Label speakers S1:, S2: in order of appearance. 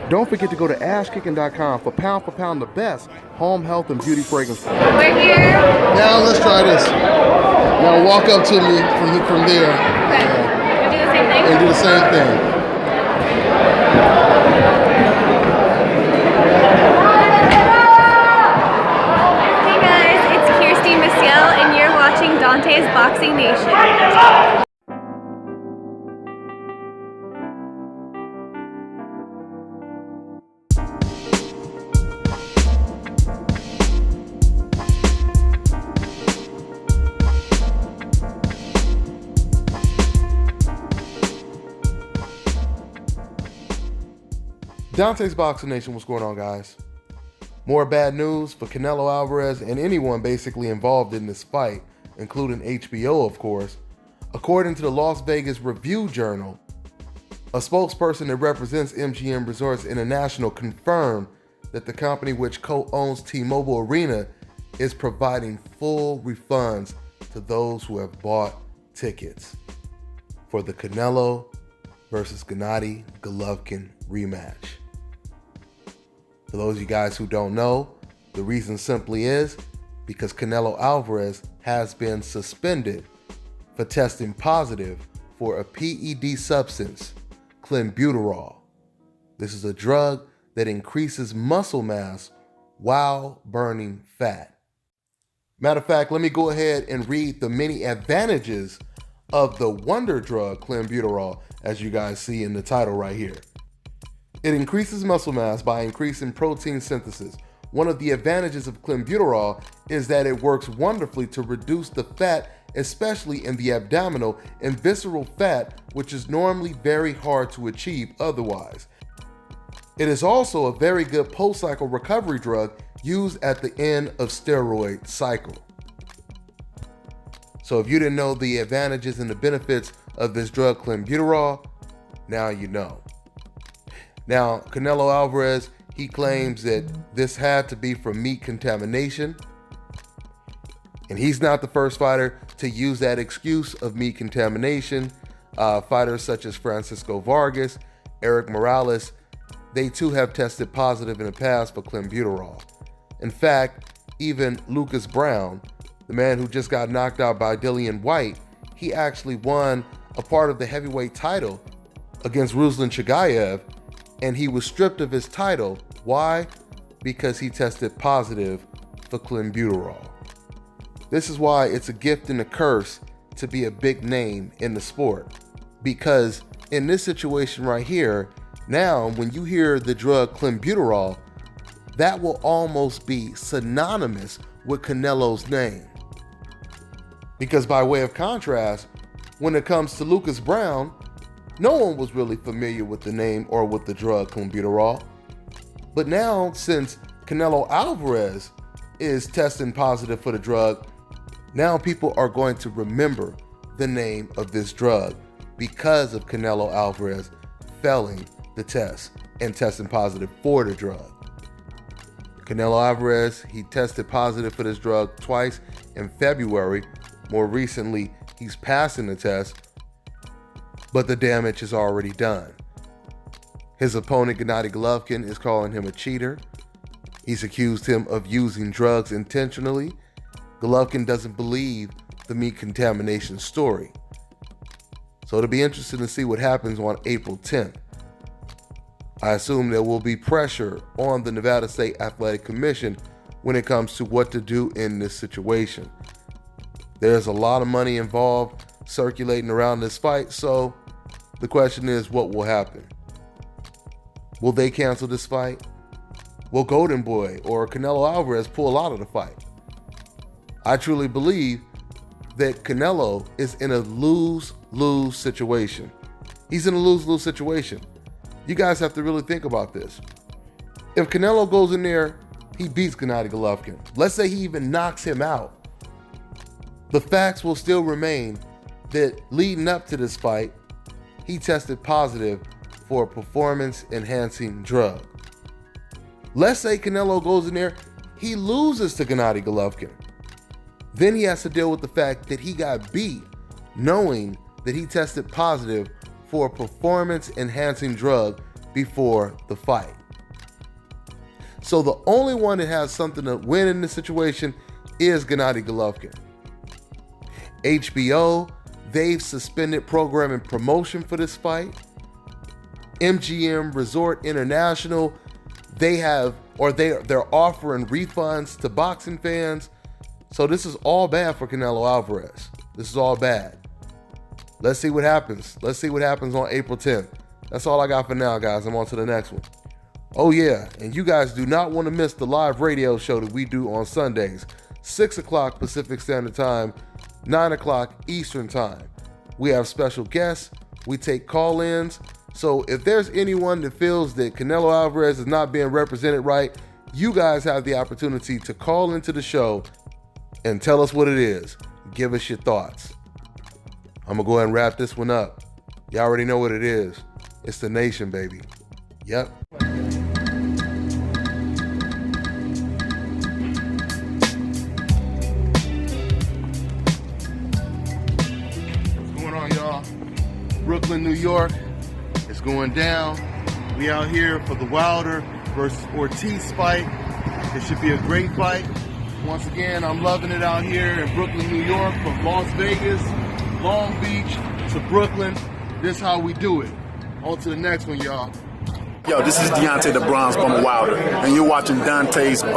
S1: Don't forget to go to ashkicking.com for pound the best home health and beauty fragrances.
S2: We're here.
S3: Now let's try this. Now walk up to me from there.
S2: Okay. Do the same thing?
S3: And do the same thing.
S2: Hey guys, it's Kirsty Maciel and you're watching Dante's Boxing Nation.
S1: Dante's Boxing Nation, what's going on, guys? More bad news for Canelo Alvarez and anyone basically involved in this fight, including HBO, of course. According to the Las Vegas Review-Journal, a spokesperson that represents MGM Resorts International confirmed that the company which co-owns T-Mobile Arena is providing full refunds to those who have bought tickets for the Canelo versus Gennady-Golovkin rematch. For those of you guys who don't know, the reason simply is because Canelo Alvarez has been suspended for testing positive for a PED substance, clenbuterol. This is a drug that increases muscle mass while burning fat. Matter of fact, let me go ahead and read the many advantages of the wonder drug clenbuterol, as you guys see in the title right here. It increases muscle mass by increasing protein synthesis. One of the advantages of clenbuterol is that it works wonderfully to reduce the fat, especially in the abdominal and visceral fat, which is normally very hard to achieve otherwise. It is also a very good post-cycle recovery drug used at the end of steroid cycle. So if you didn't know the advantages and the benefits of this drug clenbuterol, now you know. Now, Canelo Alvarez, he claims that this had to be from meat contamination. And he's not the first fighter to use that excuse of meat contamination. Fighters such as Francisco Vargas, Eric Morales, they too have tested positive in the past for clenbuterol. In fact, even Lucas Brown, the man who just got knocked out by Dillian White, he actually won a part of the heavyweight title against Ruslan Chagayev, and he was stripped of his title. Why? Because he tested positive for clenbuterol. This is why it's a gift and a curse to be a big name in the sport. Because in this situation right here, now when you hear the drug clenbuterol, that will almost be synonymous with Canelo's name. Because by way of contrast, when it comes to Lucas Brown, no one was really familiar with the name or with the drug clenbuterol. But now, since Canelo Alvarez is testing positive for the drug, now people are going to remember the name of this drug because of Canelo Alvarez failing the test and testing positive for the drug. Canelo Alvarez, he tested positive for this drug twice in February. More recently, he's passing the test, but the damage is already done. His opponent, Gennady Golovkin, is calling him a cheater. He's accused him of using drugs intentionally. Golovkin doesn't believe the meat contamination story. So it'll be interesting to see what happens on April 10th. I assume there will be pressure on the Nevada State Athletic Commission when it comes to what to do in this situation. There's a lot of money involved circulating around this fight, so the question is, what will happen? Will they cancel this fight? Will Golden Boy or Canelo Alvarez pull out of the fight? I truly believe that Canelo is in a lose-lose situation. He's in a lose-lose situation. You guys have to really think about this. If Canelo goes in there, he beats Gennady Golovkin. Let's say he even knocks him out. The facts will still remain that leading up to this fight, he tested positive for a performance-enhancing drug. Let's say Canelo goes in there, he loses to Gennady Golovkin. Then he has to deal with the fact that he got beat, knowing that he tested positive for a performance-enhancing drug before the fight. So the only one that has something to win in this situation is Gennady-Golovkin. HBO, they've suspended program and promotion for this fight. MGM Resort International, they're offering refunds to boxing fans. So this is all bad for Canelo Alvarez. This is all bad. Let's see what happens. Let's see what happens on April 10th. That's all I got for now, guys. I'm on to the next one. Oh yeah, and you guys do not want to miss the live radio show that we do on Sundays, 6 o'clock Pacific Standard Time, 9 o'clock Eastern Time. We have special guests. We take call-ins. So if there's anyone that feels that Canelo Alvarez is not being represented right, you guys have the opportunity to call into the show and tell us what it is. Give us your thoughts. I'm going to go ahead and wrap this one up. You already know what it is. It's the nation, baby. Yep. What's going on, y'all? Brooklyn, New York. It's going down. We out here for the Wilder versus Ortiz fight. It should be a great fight. Once again, I'm loving it out here in Brooklyn, New York, from Las Vegas, Long Beach to Brooklyn. This is how we do it. On to the next one, y'all.
S4: Yo, this is Deontay the Bronze Bomber Wilder, and you're watching Dante's Boxing.